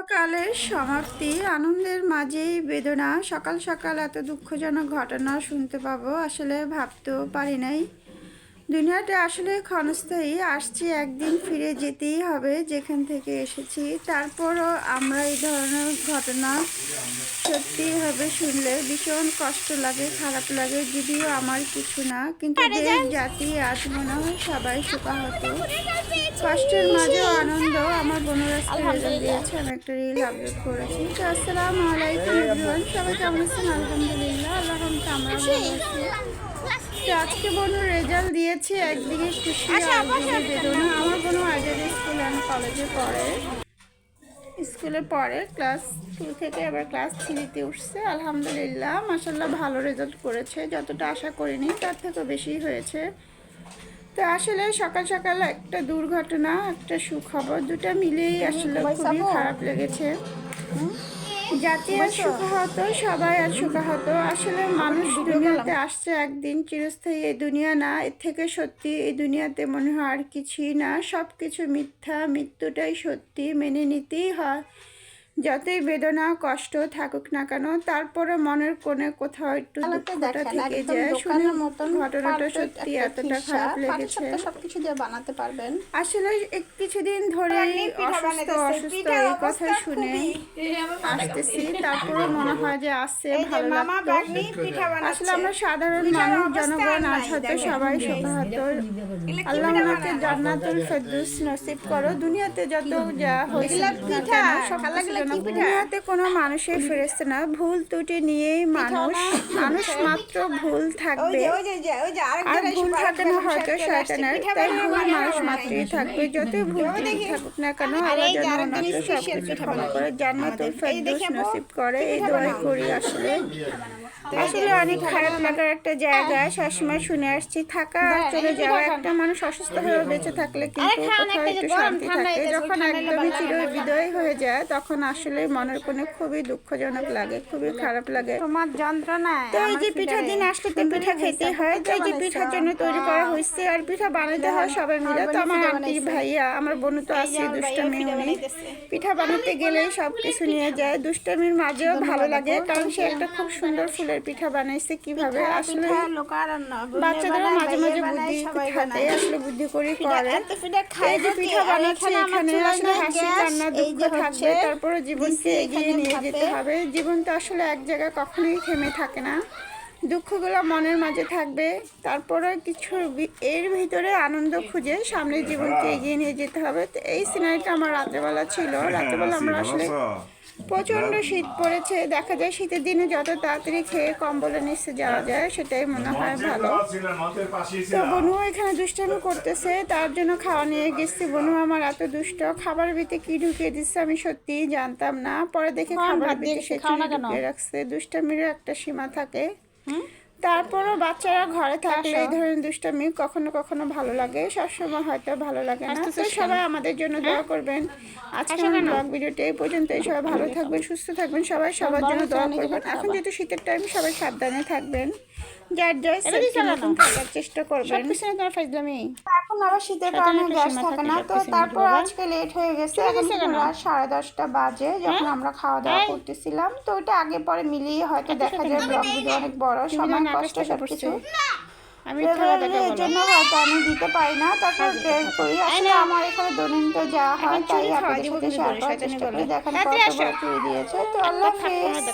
সর্বকালের সমাপ্তি, আনন্দের মাঝেই বেদনা। সকাল সকাল এত দুঃখজনক ঘটনা শুনতে পাবো আসলে ভাবতেও পারি নাই। দুনিয়াটা আসলে ক্ষণস্থায়ী, আসছি একদিন ফিরে যেতেই হবে যেখান থেকে এসেছি। তারপরও আমরা এই ধরনের ঘটনা সত্যিই হবে শুনলে ভীষণ কষ্ট লাগে, খারাপ লাগে। যদিও আমার কিছু না, কিন্তু দেশ জাতি আজ মনে হয় সবাই শোকাহত। কষ্টের মাঝেও আনন্দ। আমার বোনের আজকে রেজাল্ট দিয়েছে, আমি একটা রিল আপলোড করেছি। তো আসসালামু আলাইকুম এভরিওয়ান, সবাই কেমন আছেন? আলহামদুলিল্লাহ, আল্লাহ রহমতে আমরা ভালো আছি। তো আজকে বোনের রেজাল্ট দিয়েছে, একদিকে খুশি একদিকে বেদনা। আমার বোনও আজাদ স্কুল অ্যান্ড কলেজে পড়ে, স্কুলে পড়ে, ক্লাস 2 থেকে আবার ক্লাস 3-তে উঠছে। আলহামদুলিল্লাহ, মাশাআল্লাহ ভালো রেজাল্ট করেছে, যতটা আশা করিনি তার থেকেও বেশি হয়েছে। তো আসলে সকাল সকাল একটা দুর্ঘটনা, একটা সুখবর, দুটা মিলেই আসলে খুবই খারাপ লেগেছে। জাতি আর শোকাহত, সবাই আর শোকাহত। আসলে মানুষ দুনিয়াতে আসছে একদিন, চিরস্থায়ী এই দুনিয়া না। এর থেকে সত্যি এই দুনিয়াতে মনে হয় আর কিছুই না, সব কিছু মিথ্যা, মৃত্যুটাই সত্যি, মেনে নিতেই হয়। যতই বেদনা কষ্ট থাকুক না কেন, তারপরে মনের কোণে কোথাও একটু দুঃখটা থেকে যায়। শুনে ঘটনাটা সত্যি এতটা খারাপ লেগেছে। সবকিছু দিয়ে বানাতে পারবেন। আসলে কিছুদিন ধরে অসুস্থ অসুস্থ এই কথা শুনে আসতেছি, তারপরে মনে হয় যে আসছে ভালো লাগতো। আসলে আমরা সাধারণ মানুষ, জনগণ আজ হয়তো সবাই শোকাহত। আল্লাহ ওনাকে জান্নাতুল ফেরদৌস নসিব করো। দুনিয়াতে যত যা হয়েছে না কেন সব দুনিয়াতে কোনো মানুষের ফেরেশতা না, ভুল ত্রুটি নিয়েই মানুষ মাত্র ভুল থাকবে। আর ভুল থাকে না হয়তো শয়তানের, তাই ভুল মানুষ মাত্রই থাকবে। যতই ভুল থাকুক না কেন, আল্লাহ যেন ওনাকে সবকিছু ক্ষমা করে জান্নাতুল ফেরদৌস নসিব করে, এই দোয়াই করি। আসলে অনেক খারাপ লাগার একটা জায়গা, সবসময় শুনে আসছি থাকা আর চলে যাওয়া। একটা মানুষ অসুস্থ হয়ে বেঁচে থাকলে কিন্তু কোথাও একটু শান্তি থাকে, যখন একদমই চিরবিদায় হয়ে যায় তখন আসলে মনের কোণে খুবই দুঃখজনক লাগে, খুবই খারাপ লাগে। তোমার যন্ত্রণা। তো এই যে পিঠা দিন আসলে তো পিঠা খেতে হয়, তো এই যে পিঠার জন্য তৈরি করা হয়েছে আর পিঠা বানাতে হয় সবাই মিলে। তো আমার আন্টি ভাইয়া, আমার বোন তো আছে দুষ্টামি, উনি পিঠা বানাতে গেলেই সব কিছু নিয়ে যায়। দুষ্টামির মাঝেও ভালো লাগে, কারণ সে একটা খুব সুন্দর ফুলের পিঠা বানাইছে। কিভাবে আসলে বাচ্চাদেরও মাঝে মাঝে বুদ্ধি থাকে, আসলে বুদ্ধি করে করে। এই যে পিঠা বানাচ্ছে, এখানে আসলে হাসি কান্না দুঃখ থাকবে, তারপরে জীবনকে এগিয়ে নিয়ে যেতে হবে। জীবন তো আসলে এক জায়গায় কখনোই থেমে থাকে না, দুঃখগুলো মনের মাঝে থাকবে, তারপরে কিছু এর ভিতরে আনন্দ খুঁজে সামনে জীবনকে এগিয়ে নিয়ে যেতে হবে। তো এই সিনারিটা আমার রাতেরবেলা ছিল। রাতেরবেলা আমরা আসলে প্রচণ্ড শীত পড়েছে, দেখা যায় শীতের দিনে যত তাড়াতাড়ি খেয়ে কম্বলের নিচে যাওয়া যায় সেটাই মনে হয় ভালো। তো বনু এখানে দুষ্টামি করতেছে, তার জন্য খাওয়া নিয়ে গেছি। বনু আমার এত দুষ্ট, খাবারের ভিতরে কি ঢুকিয়ে দিচ্ছে আমি সত্যিই জানতাম না। পরে দেখে খাবারের ভিতরে সে ঢুকিয়ে রাখছে। দুষ্টামিরও একটা সীমা থাকে। তারপরও বাচ্চারা ঘরে থাকলে এই ধরনের দুষ্টামি কখনো কখনো ভালো লাগে, সবসময় হয়তো ভালো লাগে না। তো সবাই আমাদের জন্য দোয়া করবেন। আজকে আমার ব্লগ ভিডিওটা এই পর্যন্তই। সবাই ভালো থাকবেন, সুস্থ থাকবেন, সবাই সবার জন্য দোয়া করবেন। এখন যেহেতু শীতের টাইম, সবাই সাবধানে থাকবেন, যার যার থাকার চেষ্টা করবেন। এখন আবার শীতের কারণে গ্যাস থাকে না, তো তারপর আজকে লেট হয়ে গেছে। এখন রাত 10:30 বাজে, যখন আমরা খাওয়া দাওয়া করতেছিলাম। তো ওইটা আগে পরে মিলিয়ে হয়তো দেখা যায় ব্লগ ভিডিও অনেক বড়, সময় কষ্ট সবকিছু এর জন্য হয়তো আমি দিতে পারি না। তারপর ট্রেন করি, আসলে আমার এখানে দৈনন্দিন যাওয়া হয়, তাই আপনাদের সাথে শেয়ার করার চেষ্টা করি। দেখেন কত বড় দিয়েছে। তো আল্লাহ হাফেজ।